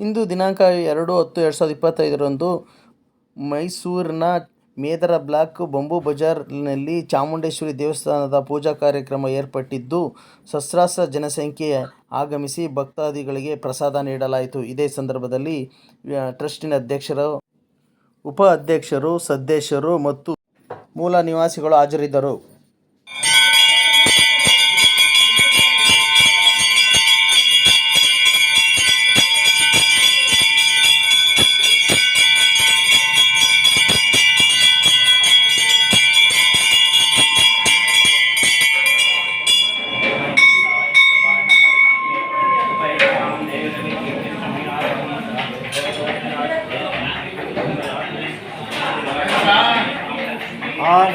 ಇಂದು ದಿನಾಂಕ 2/10/2025ರಂದು ಮೈಸೂರಿನ ಮೇದರ block bamboo ಬಜಾರ್ನಲ್ಲಿ ಚಾಮುಂಡೇಶ್ವರಿ ದೇವಸ್ಥಾನದ ಪೂಜಾ ಕಾರ್ಯಕ್ರಮ ಏರ್ಪಟ್ಟಿದ್ದು, ಸಹಸ್ರಾರು ಜನಸಂಖ್ಯೆ ಆಗಮಿಸಿ ಭಕ್ತಾದಿಗಳಿಗೆ ಪ್ರಸಾದ ನೀಡಲಾಯಿತು. ಇದೇ ಸಂದರ್ಭದಲ್ಲಿ ಟ್ರಸ್ಟಿನ ಅಧ್ಯಕ್ಷರು, ಉಪ ಅಧ್ಯಕ್ಷರು, ಸದಸ್ಯರು ಮತ್ತು ಮೂಲ ನಿವಾಸಿಗಳು ಹಾಜರಿದ್ದರು.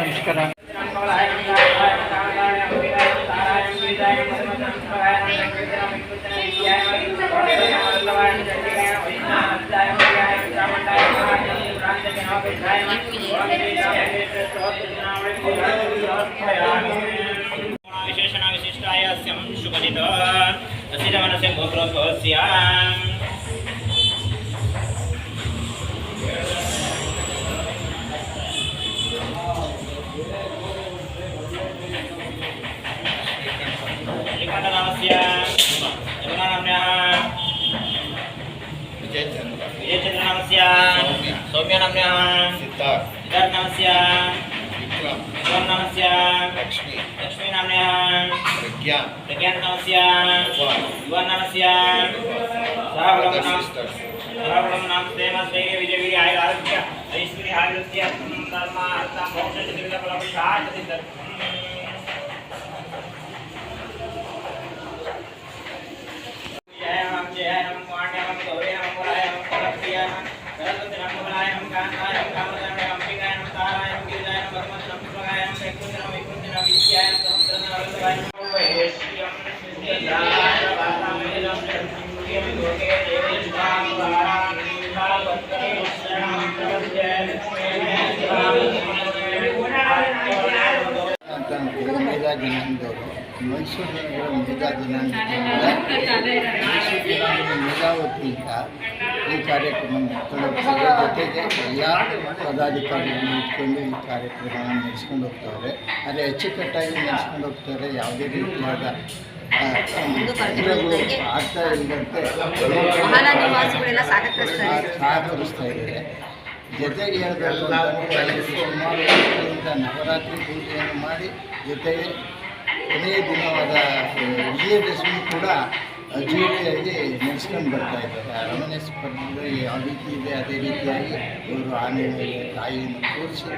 ನಮಸ್ಕಾರ. ವಿಶೇಷಣ ವಿಶಿಷ್ಟಾಯ ಶುಭಜಿತ ಅಸಿರಮನಸ್ಯ ಗೋತ್ರೋದ್ಭವಸ್ಯ विजयचंद्र नमस्य सौम्य नमस्य सिद्धार्थ नमस्य विक्रम नमस्य लक्ष्मी नमस्य प्रज्ञा नमस्य युवा नमस्य सहवलम नमस्ते नमस्ते विजय विजय आय आरोग्य ऐश्वर्य आरोग्य धर्म अर्थ मोक्ष दिव्य फल शांति सिद्ध ಮೇಧಾ ಜನಾಂಗದವರು ಮೈಸೂರು ಮೇಧಾ ಜನಾಂಗದಿಂದ ಮೇಧಾವತಿಯಿಂದ ಈ ಕಾರ್ಯಕ್ರಮ ನಡೆಸ್ಕೊಂಡು ಹೋಗ್ತಾರೆ. ಜೊತೆಗೆ ಎಲ್ಲ ಪದಾಧಿಕಾರಿಗಳನ್ನು ಇಟ್ಕೊಂಡು ಈ ಕಾರ್ಯಕ್ರಮವನ್ನು ನಡೆಸ್ಕೊಂಡು ಹೋಗ್ತಾರೆ. ಆದರೆ ಅಚ್ಚುಕಟ್ಟಾಗಿ ನಡೆಸ್ಕೊಂಡು ಹೋಗ್ತಾರೆ. ಯಾವುದೇ ರೀತಿಯಾದ ತೊಂದರೆಗಳು ಆಗ್ತಾ ಇಲ್ಲದಂತೆ ಸಹಕರಿಸ್ತಾ ಇದ್ದಾರೆ. ಜೊತೆಗೆ ಹೇಳಬೇಕು, ಸುಮಾರು ವರ್ಷಗಳಿಂದ ನವರಾತ್ರಿ ಪೂಜೆಯನ್ನು ಮಾಡಿ ಜೊತೆಗೆ ಕೊನೆಯ ದಿನವಾದ ವಿಜಯದಶಮಿ ಕೂಡ ಅದ್ದೂರಿಯಾಗಿ ನಡೆಸ್ಕೊಂಡು ಬರ್ತಾ ಇದ್ದಾರೆ. ಅರಮನೆ ಸ್ಪರ್ಧೆ ಯಾವ ರೀತಿ ಇದೆ ಅದೇ ರೀತಿಯಾಗಿ ಇವರು ಆನೆ ಮೇಲೆ ತಾಯಿಯನ್ನು ಕೂರಿಸಿ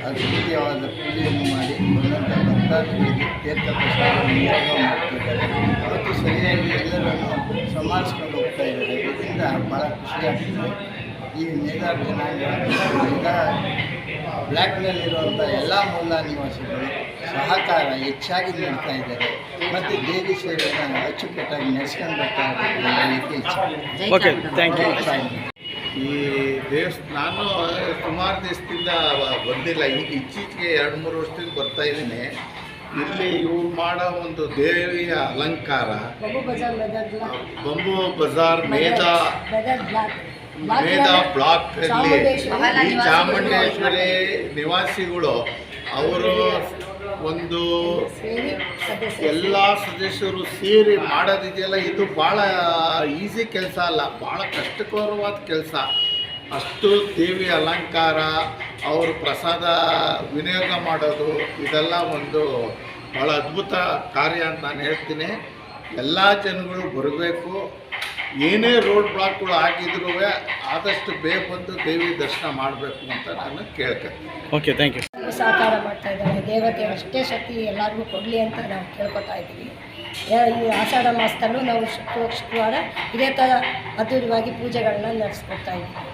ಅದ್ಭುತವಾದ ಪೂಜೆಯನ್ನು ಮಾಡಿ ಬಂದಂಥ ಭಕ್ತಾದಿಗಳಿಗೆ ತೀರ್ಥ ಪ್ರಸಾದವನ್ನು ನಿಯೋಗ ಮಾಡ್ತಿದ್ದಾರೆ ಮತ್ತು ಸರಿಯಾಗಿ ಎಲ್ಲರನ್ನು ಸಂಭಾಳಿಸ್ಕೊಂಡು ಹೋಗ್ತಾ ಇದ್ದಾರೆ. ಇದರಿಂದ ಭಾಳ ಖುಷಿಯಾಗ್ತದೆ. ಈ ಮೇಧಾ ಜನಾಂಗ ಈಗ ಬ್ಲ್ಯಾಕ್ನಲ್ಲಿರುವಂಥ ಎಲ್ಲ ಮೂಲ ನಿವಾಸಿಗಳು ಸಹಕಾರ ಹೆಚ್ಚಾಗಿ ನೀಡ್ತಾ ಇದ್ದಾರೆ ಮತ್ತು ದೇವಿ ಸೇವೆಯನ್ನು ಅಚ್ಚುಕಟ್ಟಾಗಿ ನಡೆಸ್ಕೊಂಡು ಬರ್ತಾ ಇದ್ದಾರೆ. Okay, thank you. ಈ ನಾನು ಸುಮಾರು ದಿವಸದಿಂದ ಬಂದಿಲ್ಲ. ಈಗ ಇತ್ತೀಚೆಗೆ 2-3 ವರ್ಷದಿಂದ ಬರ್ತಾ ಇದ್ದೀನಿ. ಇಲ್ಲಿ ಇವ್ರು ಮಾಡೋ ಒಂದು ದೇವಿಯ ಅಲಂಕಾರ ಬಂಬೂ ಬಜಾರ್ ಮೇಧಾ ಬ್ಲಾಕ್ ಅಲ್ಲಿ ಈ ಚಾಮುಂಡೇಶ್ವರಿ ನಿವಾಸಿಗಳು ಅವರು ಒಂದು ಎಲ್ಲ ಸದಸ್ಯರು ಸೇರಿ ಮಾಡೋದಿದೆಯಲ್ಲ, ಇದು ಭಾಳ ಈಸಿ ಕೆಲಸ ಅಲ್ಲ, ಭಾಳ ಕಷ್ಟಕರವಾದ ಕೆಲಸ. ಅಷ್ಟು ದೇವಿ ಅಲಂಕಾರ, ಅವರು ಪ್ರಸಾದ ವಿನಿಯೋಗ ಮಾಡೋದು, ಇದೆಲ್ಲ ಒಂದು ಭಾಳ ಅದ್ಭುತ ಕಾರ್ಯ ಅಂತ ನಾನು ಹೇಳ್ತೀನಿ. ಎಲ್ಲ ಜನಗಳು ಬರಬೇಕು. ಏನೇ ರೋಡ್ ಬ್ಲಾಕ್ಗಳು ಆಗಿದ್ರೂ ಆದಷ್ಟು ಬೇಗ ಬಂದು ದೇವಿ ದರ್ಶನ ಮಾಡಬೇಕು ಅಂತ ನಾನು ಕೇಳ್ತೀನಿ. Okay, thank you. ಸಹಕಾರ ಮಾಡ್ತಾ ಇದ್ದಾರೆ. ದೇವತೆ ಅಷ್ಟೇ ಶಕ್ತಿ ಎಲ್ಲರಿಗೂ ಕೊಡಲಿ ಅಂತ ನಾವು ಕೇಳ್ಕೊತಾ ಇದ್ದೀವಿ. ಈ ಆಷಾಢ ಮಾಸದಲ್ಲೂ ನಾವು ಶುಕ್ರವಾರ ಇದೇ ಥರ ಅದ್ದೂರಿಯಾಗಿ ಪೂಜೆಗಳನ್ನ ನಡೆಸ್ಕೊಡ್ತಾ ಇದ್ದೀವಿ.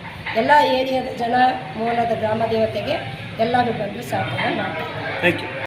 ಎಲ್ಲ ಏರಿಯಾದ ಜನ ಮೂಲದ ಗ್ರಾಮ ದೇವತೆಗೆ ಎಲ್ಲರೂ ಬಂದು ಸಹಕಾರ ಮಾಡ್ತಾರೆ. Thank you.